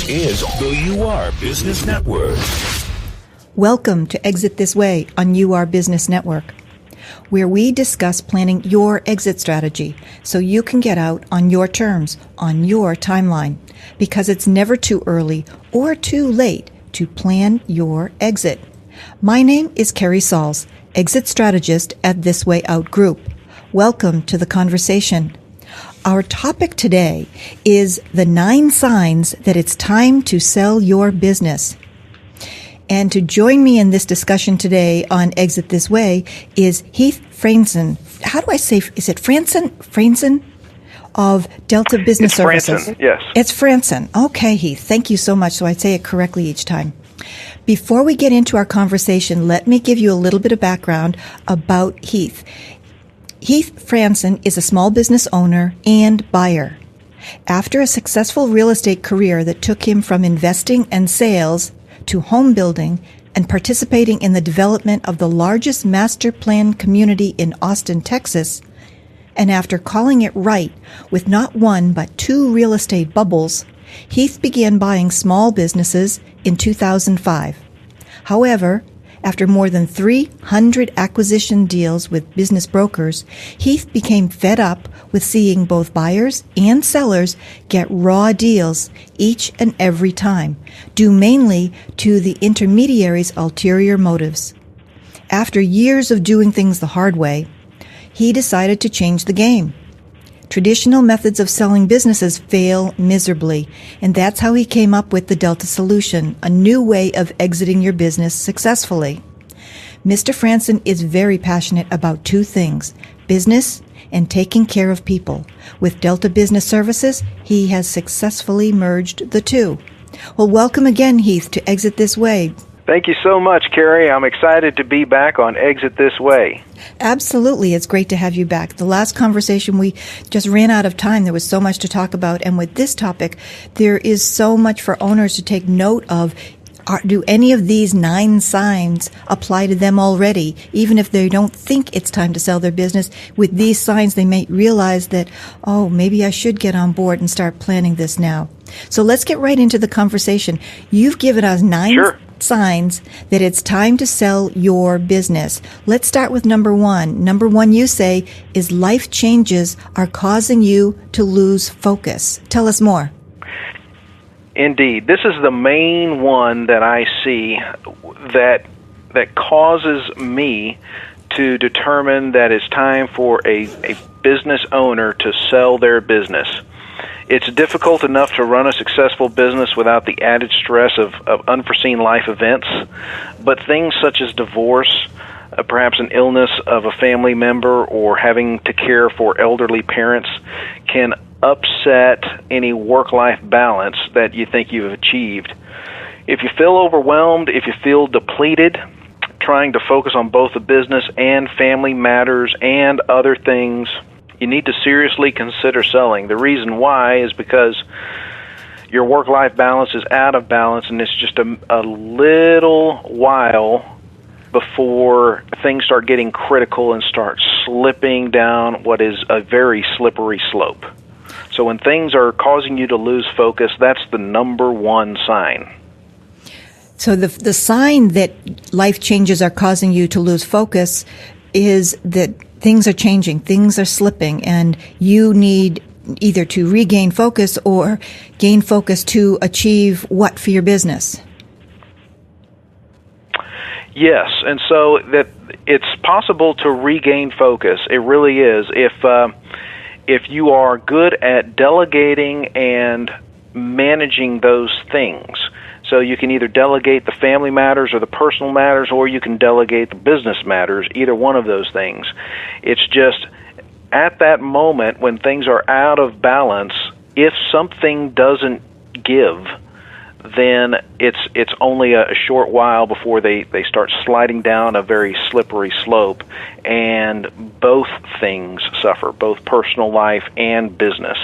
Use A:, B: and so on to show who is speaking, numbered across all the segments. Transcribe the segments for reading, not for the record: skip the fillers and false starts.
A: is the UR Business Network.
B: Welcome to Exit This Way on UR Business Network, where we discuss planning your exit strategy so you can get out on your terms, on your timeline, because it's never too early or too late to plan your exit. My name is Keri-salls, exit strategist at This Way Out Group. Welcome to the conversation. Our topic today is the 9 signs that it's time to sell your business. And to join me in this discussion today on Exit This Way is Heath-Frantzen. How do I say, is it Frandsen? Frandsen of Delta Business Services.
C: Frandsen, yes.
B: It's Frandsen. Okay, Heath. Thank you so much. So I say it correctly each time. Before we get into our conversation, let me give you a little bit of background about Heath. Heath-Frantzen is a small business owner and buyer. After a successful real estate career that took him from investing and sales to home building and participating in the development of the largest master plan community in Austin, Texas, and after calling it right with not one but 2 real estate bubbles, Heath began buying small businesses in 2005. However, after more than 300 acquisition deals with business brokers, Heath became fed up with seeing both buyers and sellers get raw deals each and every time, due mainly to the intermediaries' ulterior motives. After years of doing things the hard way, he decided to change the game. Traditional methods of selling businesses fail miserably, and that's how he came up with the Delta Solution, a new way of exiting your business successfully. Mr. Frandsen is very passionate about 2 things, business and taking care of people. With Delta Business Services, he has successfully merged the 2. Well, welcome again, Heath, to Exit This Way.
C: Thank you so much, Kerri. I'm excited to be back on Exit This Way.
B: Absolutely. It's great to have you back. The last conversation, we just ran out of time. There was so much to talk about. And with this topic, there is so much for owners to take note of. Do any of these 9 signs apply to them already? Even if they don't think it's time to sell their business, with these signs, they may realize that, oh, maybe I should get on board and start planning this now. So let's get right into the conversation. You've given us 9 signs that it's time to sell your business. Let's start with number 1. Number 1, you say, is life changes are causing you to lose focus. Tell us more.
C: Indeed. This is the main one that I see that causes me to determine that it's time for a business owner to sell their business. It's difficult enough to run a successful business without the added stress of unforeseen life events, but things such as divorce, perhaps an illness of a family member, or having to care for elderly parents can upset any work-life balance that you think you've achieved. If you feel overwhelmed, if you feel depleted, trying to focus on both the business and family matters and other things, you need to seriously consider selling. The reason why is because your work-life balance is out of balance, and it's just a little while before things start getting critical and start slipping down what is a very slippery slope. So when things are causing you to lose focus, that's the number 1 sign.
B: So the sign that life changes are causing you to lose focus is that things are changing, things are slipping, and you need either to regain focus or gain focus to achieve what for your business?
C: Yes, and so that it's possible to regain focus. It really is. If you are good at delegating and managing those things. So you can either delegate the family matters or the personal matters, or you can delegate the business matters, either one of those things. It's just at that moment when things are out of balance, if something doesn't give, then it's only a short while before they start sliding down a very slippery slope, and both things suffer, both personal life and business.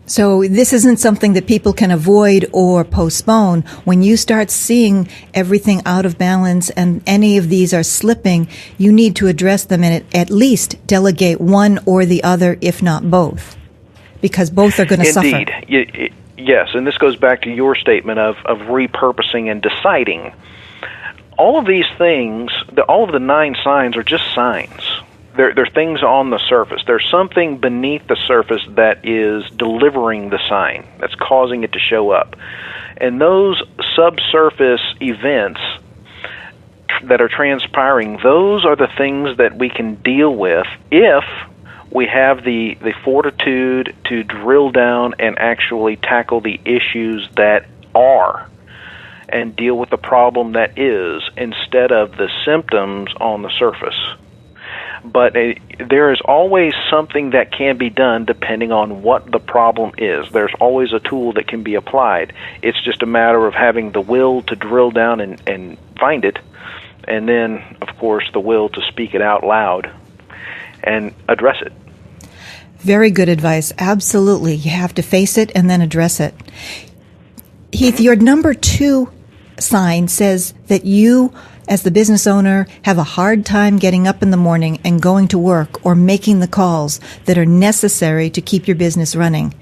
B: So this isn't something that people can avoid or postpone. When you start seeing everything out of balance and any of these are slipping, you need to address them and at least delegate one or the other, if not both, because both are going to suffer.
C: Indeed. Yes, and this goes back to your statement of repurposing and deciding. All of these things, all of the 9 signs are just signs. They're things on the surface. There's something beneath the surface that is delivering the sign, that's causing it to show up. And those subsurface events that are transpiring, those are the things that we can deal with if we have the fortitude to drill down and actually tackle the issues that are and deal with the problem that is instead of the symptoms on the surface. But there is always something that can be done depending on what the problem is. There's always a tool that can be applied. It's just a matter of having the will to drill down and find it, and then, of course, the will to speak it out loud and address it.
B: Very good advice. Absolutely. You have to face it and then address it. Heath, your number 2 sign says that you, as the business owner, have a hard time getting up in the morning and going to work or making the calls that are necessary to keep your business running.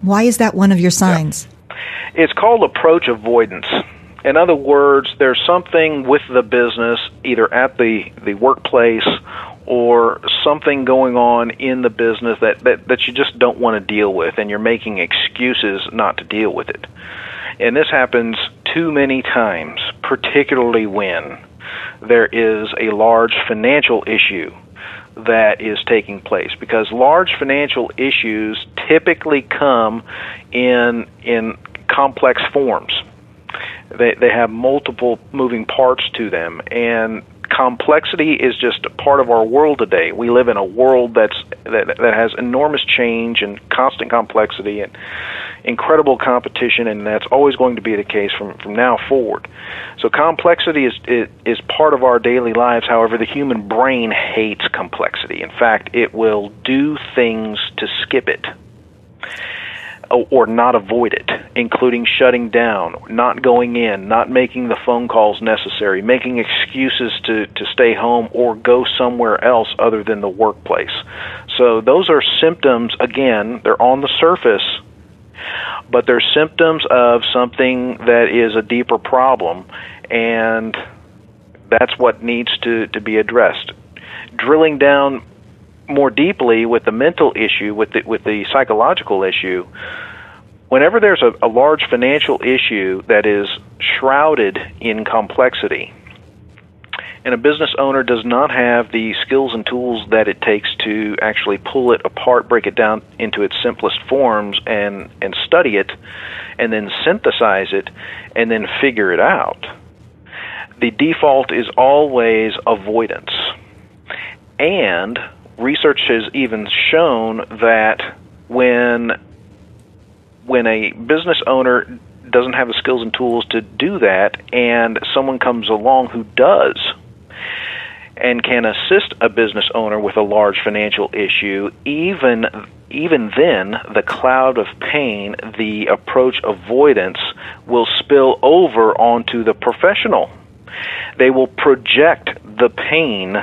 B: Why is that one of your signs?
C: Yeah. It's called approach avoidance. In other words, there's something with the business, either at the workplace or something going on in the business that you just don't want to deal with, and you're making excuses not to deal with it. And this happens too many times, particularly when there is a large financial issue that is taking place, because large financial issues typically come in complex forms. They have multiple moving parts to them, and complexity is just a part of our world today. We live in a world that has enormous change and constant complexity and incredible competition, and that's always going to be the case from now forward. So complexity is part of our daily lives. However, the human brain hates complexity. In fact, it will do things to skip it or not avoid it, including shutting down, not going in, not making the phone calls necessary, making excuses to stay home or go somewhere else other than the workplace. So those are symptoms, again, they're on the surface, but they're symptoms of something that is a deeper problem, and that's what needs to be addressed. Drilling down more deeply with the mental issue, with the psychological issue, whenever there's a large financial issue that is shrouded in complexity, and a business owner does not have the skills and tools that it takes to actually pull it apart, break it down into its simplest forms, and study it, and then synthesize it, and then figure it out, the default is always avoidance. And research has even shown that when a business owner doesn't have the skills and tools to do that, and someone comes along who does and can assist a business owner with a large financial issue, even then, the cloud of pain, the approach avoidance, will spill over onto the professional. They will project the pain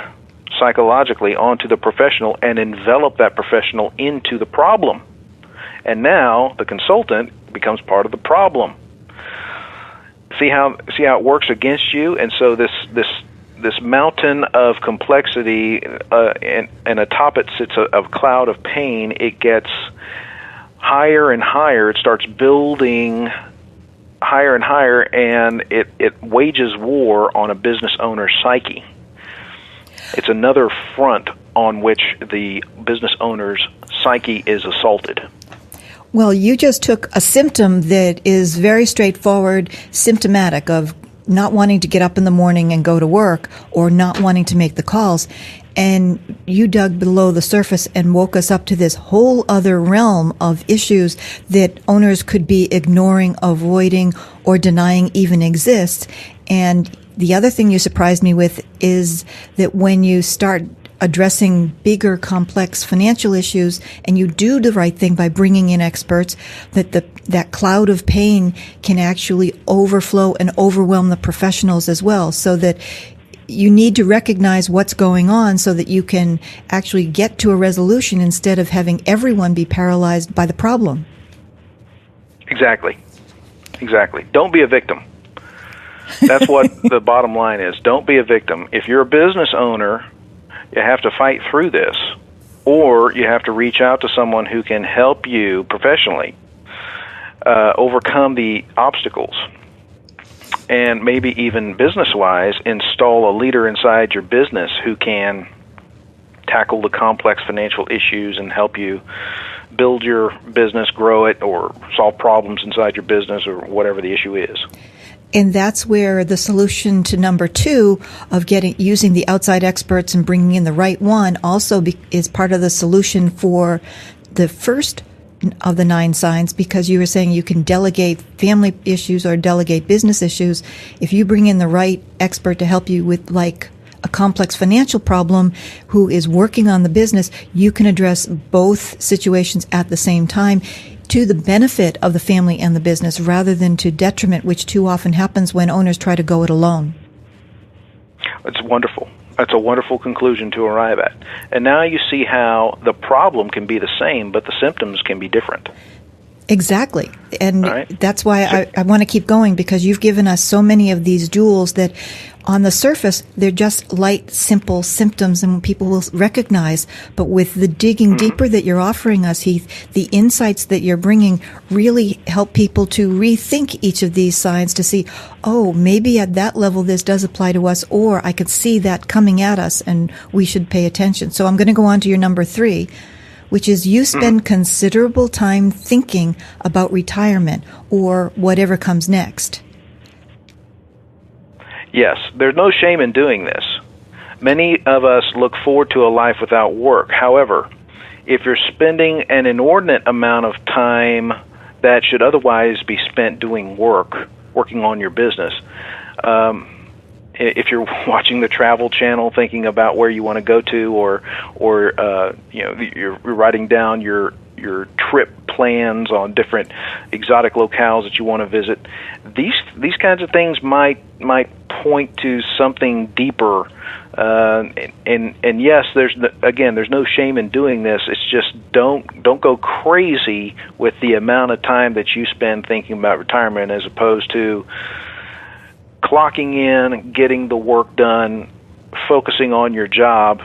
C: psychologically onto the professional and envelop that professional into the problem. And now the consultant becomes part of the problem. See how it works against you? And so this mountain of complexity, and atop it sits a cloud of pain. It gets higher and higher. It starts building higher and higher, and it wages war on a business owner's psyche. It's another front on which the business owner's psyche is assaulted.
B: Well, you just took a symptom that is very straightforward, symptomatic of not wanting to get up in the morning and go to work or not wanting to make the calls, and you dug below the surface and woke us up to this whole other realm of issues that owners could be ignoring, avoiding, or denying even exist. And the other thing you surprised me with is that when you start addressing bigger, complex financial issues, and you do the right thing by bringing in experts, that cloud of pain can actually overflow and overwhelm the professionals as well, so that you need to recognize what's going on so that you can actually get to a resolution instead of having everyone be paralyzed by the problem.
C: Exactly. Don't be a victim. That's what the bottom line is. Don't be a victim. If you're a business owner, you have to fight through this, or you have to reach out to someone who can help you professionally overcome the obstacles, and maybe even business-wise, install a leader inside your business who can tackle the complex financial issues and help you build your business, grow it, or solve problems inside your business, or whatever the issue is.
B: And that's where the solution to number 2 of using the outside experts and bringing in the right one also is part of the solution for the first of the 9 signs, because you were saying you can delegate family issues or delegate business issues. If you bring in the right expert to help you with like a complex financial problem who is working on the business, you can address both situations at the same time to the benefit of the family and the business rather than to detriment, which too often happens when owners try to go it alone.
C: It's wonderful. That's a wonderful conclusion to arrive at. And now you see how the problem can be the same, but the symptoms can be different.
B: Exactly. And
C: right.
B: That's why I want to keep going, because you've given us so many of these jewels that on the surface, they're just light, simple symptoms and people will recognize. But with the digging deeper that you're offering us, Heath, the insights that you're bringing really help people to rethink each of these signs to see, oh, maybe at that level this does apply to us, or I could see that coming at us and we should pay attention. So I'm going to go on to your number 3, which is you spend considerable time thinking about retirement or whatever comes next.
C: Yes, there's no shame in doing this. Many of us look forward to a life without work. However, if you're spending an inordinate amount of time that should otherwise be spent doing working on your business, if you're watching the Travel Channel thinking about where you want to go to, or you're writing down your trip plans on different exotic locales that you want to visit, these kinds of things might point to something deeper. And yes, there's no shame in doing this. It's just don't go crazy with the amount of time that you spend thinking about retirement, as opposed to clocking in, getting the work done, focusing on your job,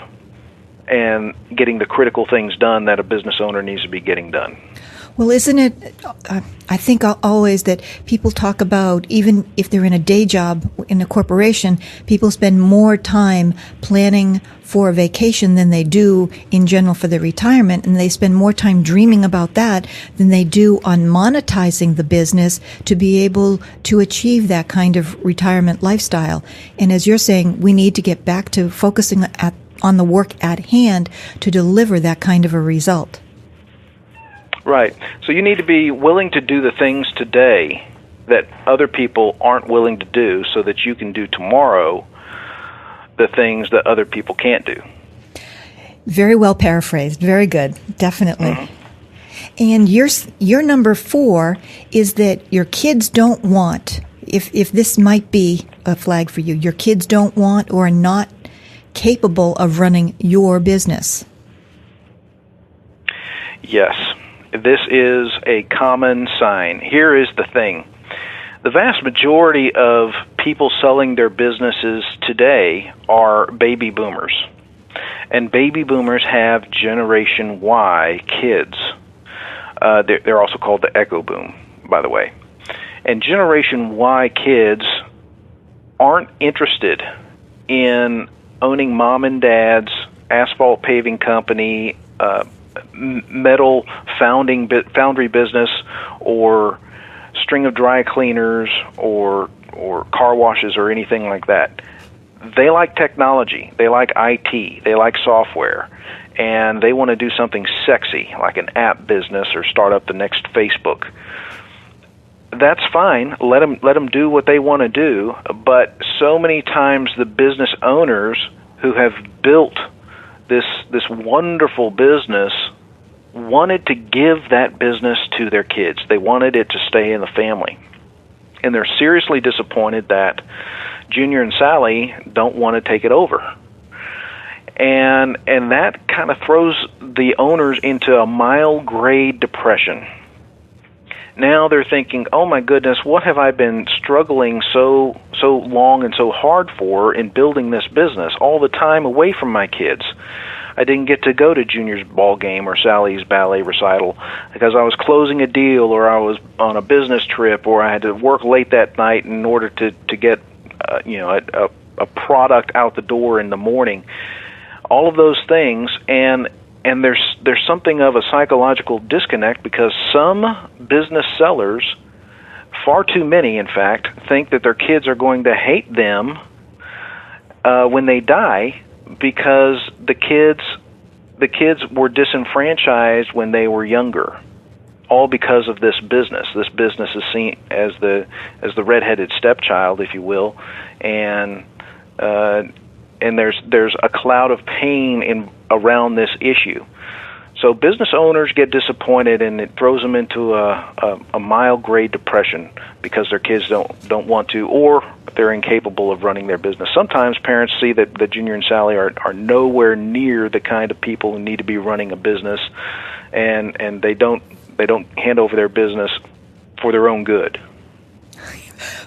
C: and getting the critical things done that a business owner needs to be getting done.
B: Well, isn't it, I think always that people talk about, even if they're in a day job in a corporation, people spend more time planning for a vacation than they do in general for their retirement, and they spend more time dreaming about that than they do on monetizing the business to be able to achieve that kind of retirement lifestyle. And as you're saying, we need to get back to focusing on the work at hand to deliver that kind of a result.
C: Right. So you need to be willing to do the things today that other people aren't willing to do, so that you can do tomorrow the things that other people can't do.
B: Very well paraphrased. Very good. Definitely. And your number 4 is that your kids don't want, if this might be a flag for you, your kids don't want or are not capable of running your business.
C: Yes. This is a common sign. Here is the thing. The vast majority of people selling their businesses today are baby boomers. And baby boomers have Generation Y kids. They're also called the Echo Boom, by the way. And Generation Y kids aren't interested in owning mom and dad's asphalt paving company, metal foundry business, or string of dry cleaners, or car washes, or anything like that. They like technology. They like IT. They like software. And they want to do something sexy, like an app business or start up the next Facebook. That's fine. Let them do what they want to do. But so many times the business owners who have built this wonderful business wanted to give that business to their kids. They wanted it to stay in the family. And they're seriously disappointed that Junior and Sally don't want to take it over. And that kind of throws the owners into a mild grade depression. Now they're thinking, oh my goodness, what have I been struggling so long and so hard for in building this business? All the time away from my kids. I didn't get to go to Junior's ball game or Sally's ballet recital because I was closing a deal, or I was on a business trip, or I had to work late that night in order to get a product out the door in the morning. All of those things, and there's something of a psychological disconnect because some business sellers, far too many in fact, think that their kids are going to hate them when they die because the kids were disenfranchised when they were younger, all because of this business. This business is seen as the redheaded stepchild, if you will, and there's a cloud of pain around this issue. So business owners get disappointed, and it throws them into a mild grade depression because their kids don't want to, or they're incapable of running their business. Sometimes parents see that Junior and Sally are nowhere near the kind of people who need to be running a business, and they don't hand over their business for their own good.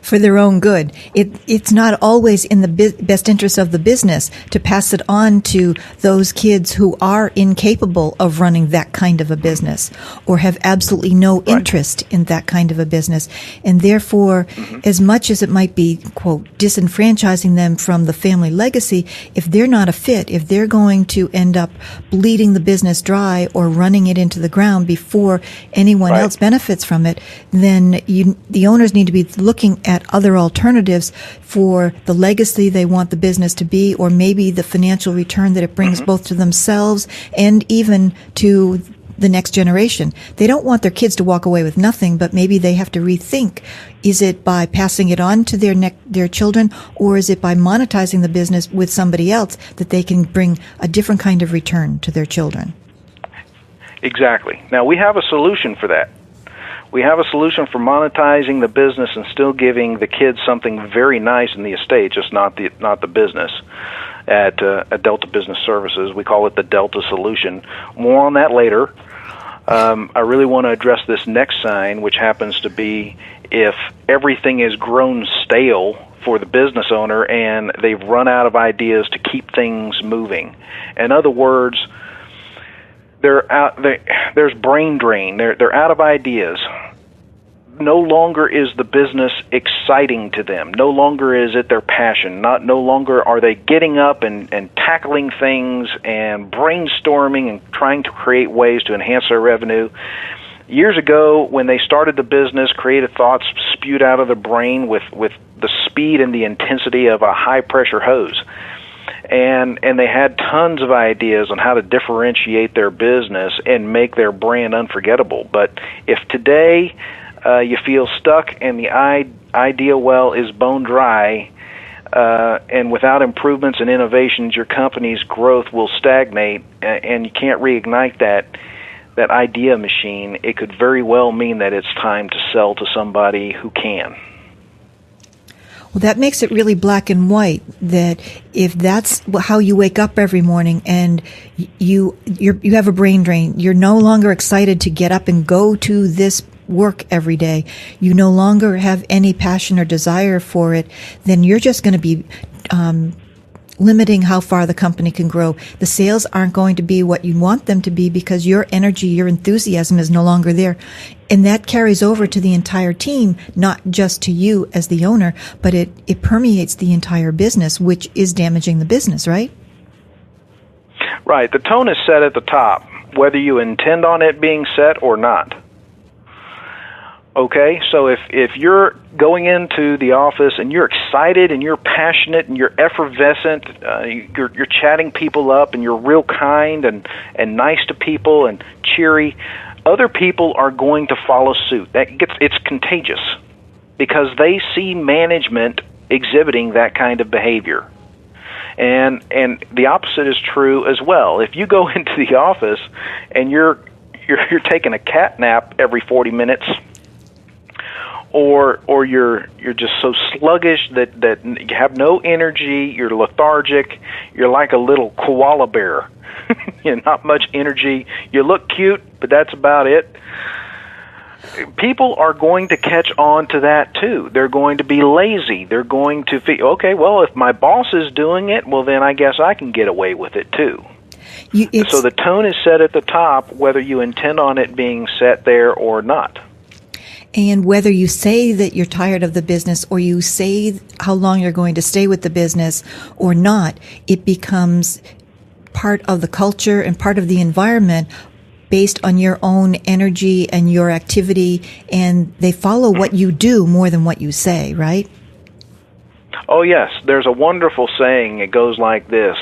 B: For their own good. It's not always in the best interest of the business to pass it on to those kids who are incapable of running that kind of a business or have absolutely no interest in that kind of a business. And therefore, as much as it might be, quote, disenfranchising them from the family legacy, if they're not a fit, if they're going to end up bleeding the business dry or running it into the ground before anyone else benefits from it, then the owners need to be looking at other alternatives for the legacy they want the business to be, or maybe the financial return that it brings both to themselves and even to the next generation. They don't want their kids to walk away with nothing, but maybe they have to rethink, is it by passing it on to their children, or is it by monetizing the business with somebody else that they can bring a different kind of return to their children?
C: Exactly. Now, we have a solution for that. We have a solution for monetizing the business and still giving the kids something very nice in the estate, just not the business. At Delta Business Services, we call it the Delta Solution. More on that later. I really want to address this next sign, which happens to be if everything is grown stale for the business owner and they've run out of ideas to keep things moving. In other words, there's brain drain. They're out of ideas. No longer is the business exciting to them. No longer is it their passion. No longer are they getting up and tackling things and brainstorming and trying to create ways to enhance their revenue. Years ago, when they started the business, creative thoughts spewed out of the brain with the speed and the intensity of a high-pressure hose. And they had tons of ideas on how to differentiate their business and make their brand unforgettable. But if today you feel stuck and the idea well is bone dry, and without improvements and innovations, your company's growth will stagnate, and you can't reignite that idea machine, it could very well mean that it's time to sell to somebody who can.
B: Well, that makes it really black and white, that if that's how you wake up every morning and you have a brain drain, you're no longer excited to get up and go to this work every day, you no longer have any passion or desire for it, then you're just going to be limiting how far the company can grow. The sales aren't going to be what you want them to be because your energy, your enthusiasm is no longer there. And that carries over to the entire team, not just to you as the owner, but it permeates the entire business, which is damaging the business, right?
C: Right. The tone is set at the top, whether you intend on it being set or not. Okay, so if you're going into the office and you're excited and you're passionate and you're effervescent, you're chatting people up and you're real kind and nice to people and cheery, other people are going to follow suit. It's contagious because they see management exhibiting that kind of behavior. And the opposite is true as well. If you go into the office and you're taking a cat nap every 40 minutes, or you're just so sluggish that you have no energy, you're lethargic, you're like a little koala bear. Not much energy. You look cute, but that's about it. people are going to catch on to that too. They're going to be lazy. They're going to feel, okay, well, if my boss is doing it, well, then I guess I can get away with it too. So the tone is set at the top, whether you intend on it being set there or not.
B: And whether you say that you're tired of the business or you say how long you're going to stay with the business or not, it becomes part of the culture and part of the environment based on your own energy and your activity, and they follow what you do more than what you say, right?
C: Oh, yes. There's a wonderful saying. It goes like this.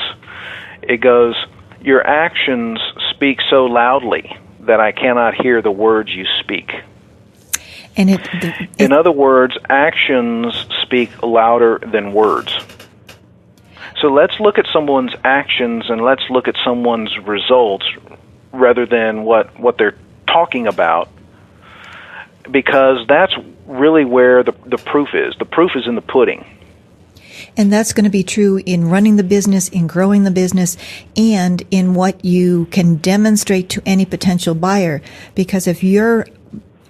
C: It goes, your actions speak so loudly that I cannot hear the words you speak.
B: And
C: in other words, actions speak louder than words. So let's look at someone's actions and let's look at someone's results rather than what they're talking about, because that's really where the proof is. The proof is in the pudding.
B: And that's going to be true in running the business, in growing the business, and in what you can demonstrate to any potential buyer. Because if you're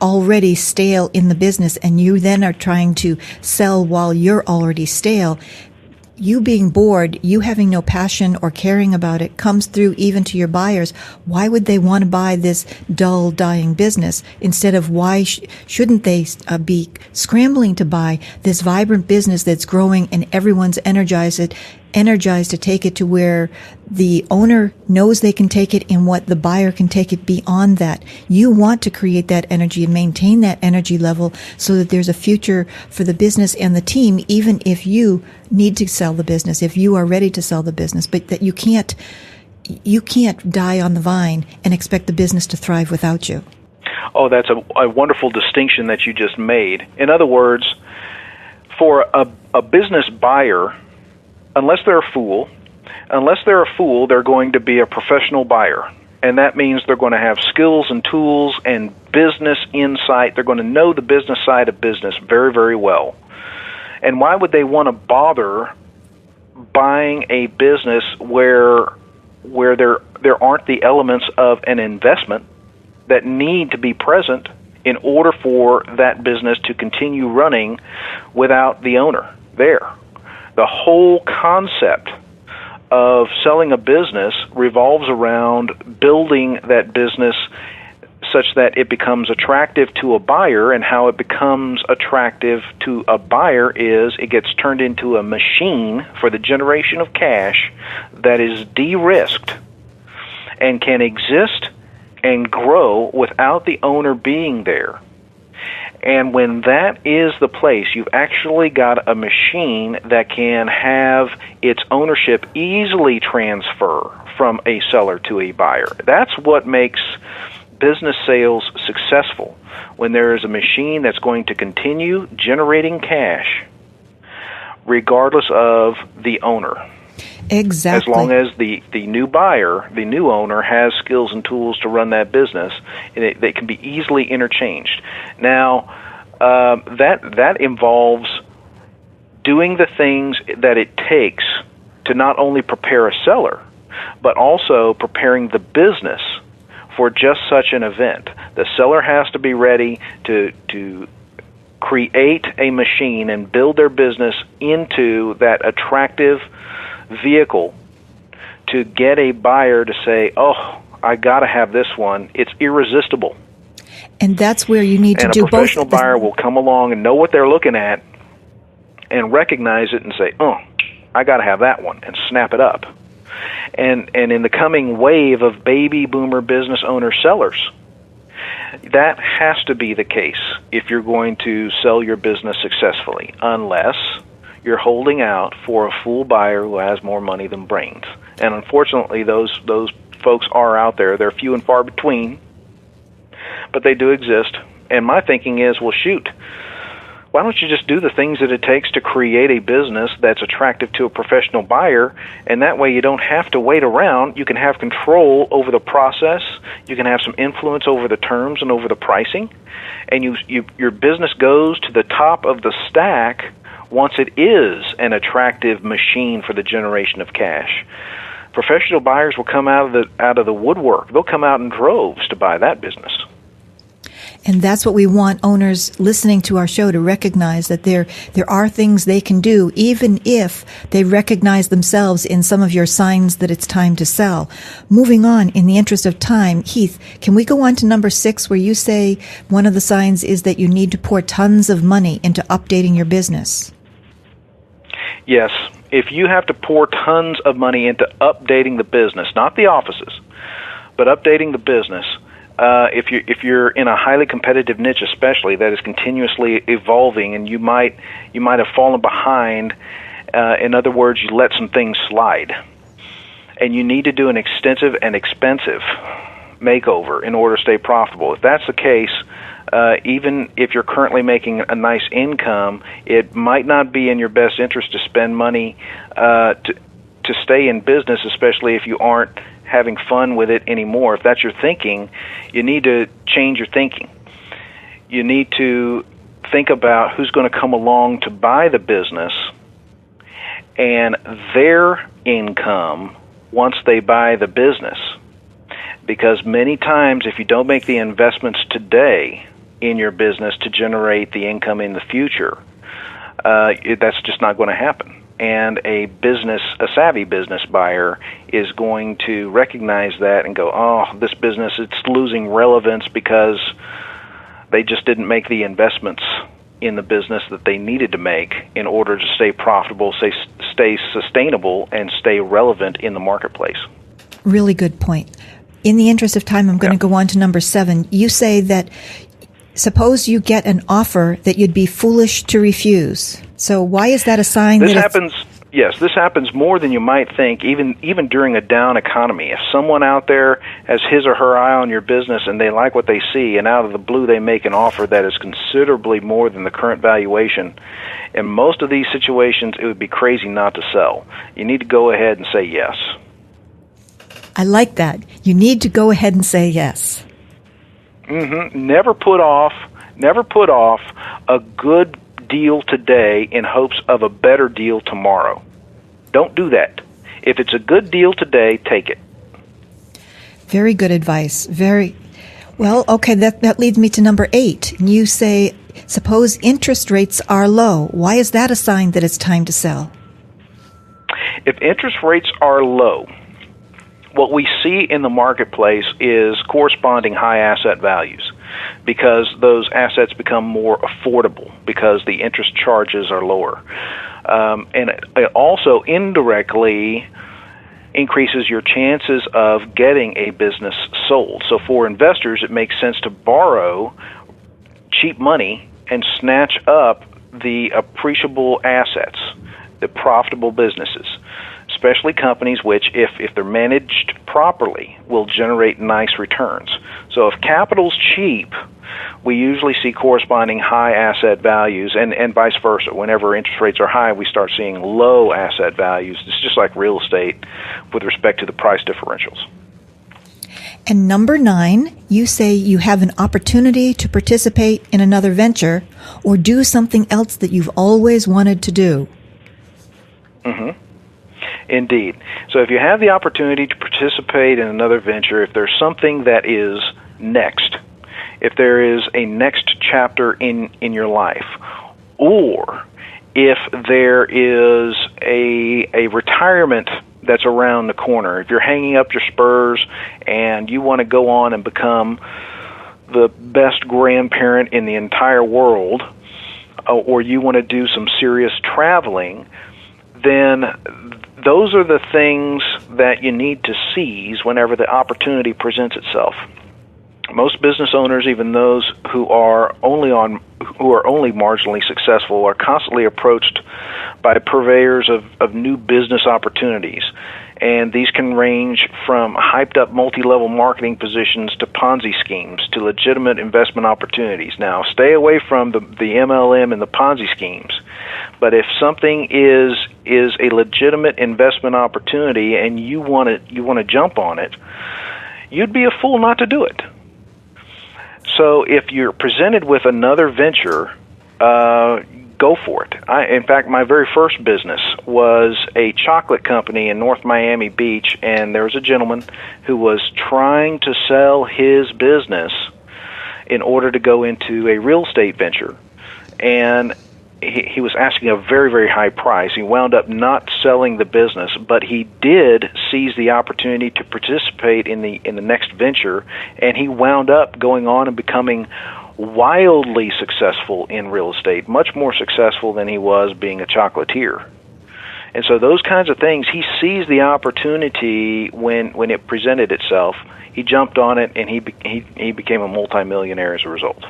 B: already stale in the business and you then are trying to sell while you're already stale, you being bored, you having no passion or caring about it comes through even to your buyers. Why would they want to buy this dull, dying business instead of why shouldn't they be scrambling to buy this vibrant business that's growing and everyone's energized to take it to where the owner knows they can take it and what the buyer can take it beyond that. You want to create that energy and maintain that energy level so that there's a future for the business and the team, even if you need to sell the business, if you are ready to sell the business, but that you can't die on the vine and expect the business to thrive without you.
C: Oh, that's a wonderful distinction that you just made. In other words, for a business buyer, unless they're a fool, they're going to be a professional buyer. And that means they're going to have skills and tools and business insight. They're going to know the business side of business very, very well. And why would they want to bother buying a business where there aren't the elements of an investment that need to be present in order for that business to continue running without the owner there? The whole concept of selling a business revolves around building that business such that it becomes attractive to a buyer, and how it becomes attractive to a buyer is it gets turned into a machine for the generation of cash that is de-risked and can exist and grow without the owner being there. And when that is the place, you've actually got a machine that can have its ownership easily transfer from a seller to a buyer. That's what makes business sales successful, when there is a machine that's going to continue generating cash regardless of the owner.
B: Exactly.
C: As long as the new buyer, the new owner, has skills and tools to run that business, and they can be easily interchanged. Now, that involves doing the things that it takes to not only prepare a seller, but also preparing the business for just such an event. The seller has to be ready to create a machine and build their business into that attractive vehicle to get a buyer to say, oh, I got to have this one. It's irresistible.
B: And that's where you need to do both.
C: And a professional buyer will come along and know what they're looking at and recognize it and say, oh, I got to have that one, and snap it up. And in the coming wave of baby boomer business owner sellers, that has to be the case if you're going to sell your business successfully, unless you're holding out for a fool buyer who has more money than brains. And unfortunately, those folks are out there. They're few and far between, but they do exist. And my thinking is, well, shoot, why don't you just do the things that it takes to create a business that's attractive to a professional buyer, and that way you don't have to wait around. You can have control over the process. You can have some influence over the terms and over the pricing, and your business goes to the top of the stack once it is an attractive machine for the generation of cash. Professional buyers will come out of the woodwork. They'll come out in droves to buy that business.
B: And that's what we want owners listening to our show to recognize, that there are things they can do, even if they recognize themselves in some of your signs that it's time to sell. Moving on, in the interest of time, Heath, can we go on to number 6, where you say one of the signs is that you need to pour tons of money into updating your business?
C: Yes. If you have to pour tons of money into updating the business, not the offices, but updating the business, if you're in a highly competitive niche, especially that is continuously evolving, and you might have fallen behind. In other words, you let some things slide, and you need to do an extensive and expensive makeover in order to stay profitable. If that's the case, even if you're currently making a nice income, it might not be in your best interest to spend money to stay in business, especially if you aren't having fun with it anymore. If that's your thinking, you need to change your thinking. You need to think about who's going to come along to buy the business and their income once they buy the business. Because many times, if you don't make the investments today in your business to generate the income in the future, that's just not going to happen. And a savvy business buyer is going to recognize that and go, oh, this business, it's losing relevance because they just didn't make the investments in the business that they needed to make in order to stay profitable, stay sustainable, and stay relevant in the marketplace.
B: Really good point. In the interest of time, I'm going to go on to number 7. You say that suppose you get an offer that you'd be foolish to refuse. So why is that a sign
C: this happens more than you might think, even during a down economy. If someone out there has his or her eye on your business and they like what they see, and out of the blue they make an offer that is considerably more than the current valuation, in most of these situations it would be crazy not to sell. You need to go ahead and say yes.
B: I like that. You need to go ahead and say yes.
C: Mm-hmm. Never put off a good deal today in hopes of a better deal tomorrow. Don't do that. If it's a good deal today, take it.
B: Very good advice. Very well. Okay, that leads me to number 8. You say, suppose interest rates are low. Why is that a sign that it's time to sell?
C: If interest rates are low, what we see in the marketplace is corresponding high asset values, because those assets become more affordable because the interest charges are lower. And it also indirectly increases your chances of getting a business sold. So for investors, it makes sense to borrow cheap money and snatch up the appreciable assets, the profitable businesses, especially companies which, if they're managed properly, will generate nice returns. So if capital's cheap, we usually see corresponding high asset values, and vice versa. Whenever interest rates are high, we start seeing low asset values. It's just like real estate with respect to the price differentials.
B: And number 9, you say you have an opportunity to participate in another venture or do something else that you've always wanted to do.
C: Mm-hmm. Indeed. So if you have the opportunity to participate in another venture, if there's something that is next, if there is a next chapter in your life, or if there is a retirement that's around the corner, if you're hanging up your spurs and you want to go on and become the best grandparent in the entire world, or you want to do some serious traveling, then those are the things that you need to seize whenever the opportunity presents itself. Most business owners, even those who are only marginally successful, are constantly approached by purveyors of new business opportunities. And these can range from hyped-up multi-level marketing positions to Ponzi schemes to legitimate investment opportunities. Now, stay away from the MLM and the Ponzi schemes. But if something is a legitimate investment opportunity and you want to jump on it, you'd be a fool not to do it. So if you're presented with another venture, go for it. In fact, my very first business was a chocolate company in North Miami Beach, and there was a gentleman who was trying to sell his business in order to go into a real estate venture. And he was asking a very, very high price. He wound up not selling the business, but he did seize the opportunity to participate in the next venture, and he wound up going on and becoming wildly successful in real estate, much more successful than he was being a chocolatier. And so those kinds of things, he seized the opportunity when it presented itself. He jumped on it, and he became a multimillionaire as a result.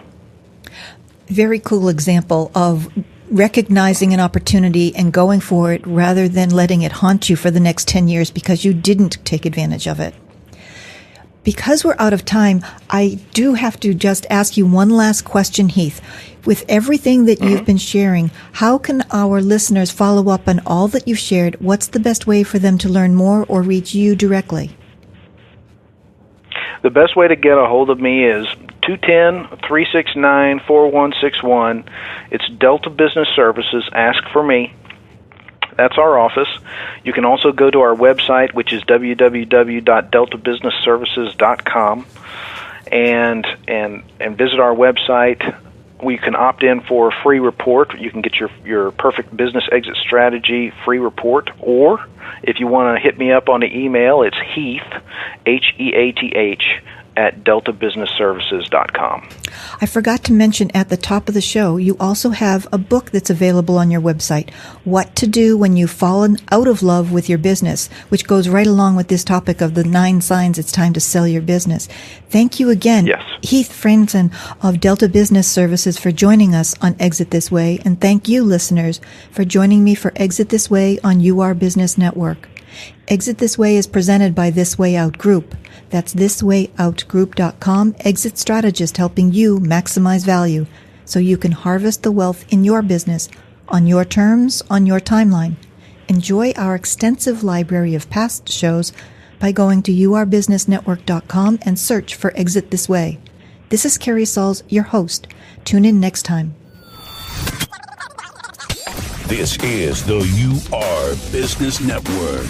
B: Very cool example of recognizing an opportunity and going for it rather than letting it haunt you for the next 10 years because you didn't take advantage of it. Because we're out of time, I do have to just ask you one last question, Heath. With everything that you've been sharing, how can our listeners follow up on all that you've shared? What's the best way for them to learn more or reach you directly?
C: The best way to get a hold of me is 210-369-4161. It's Delta Business Services. Ask for me. That's our office. You can also go to our website, which is www.deltabusinessservices.com, and visit our website. We can opt in for a free report. You can get your perfect business exit strategy free report, or if you want to hit me up on the email, it's Heath, Heath, at deltabusinessservices.com.
B: I forgot to mention at the top of the show, you also have a book that's available on your website, What to Do When You've Fallen Out of Love with Your Business, which goes right along with this topic of the 9 signs it's time to sell your business. Thank you again,
C: yes,
B: Heath Frandsen of Delta Business Services, for joining us on Exit This Way, and thank you, listeners, for joining me for Exit This Way on UR Business Network. Exit This Way is presented by This Way Out Group. That's thiswayoutgroup.com, exit strategist helping you maximize value so you can harvest the wealth in your business on your terms, on your timeline. Enjoy our extensive library of past shows by going to urbusinessnetwork.com and search for Exit This Way. This is Keri-Salls, your host. Tune in next time.
A: This is the UR Business Network.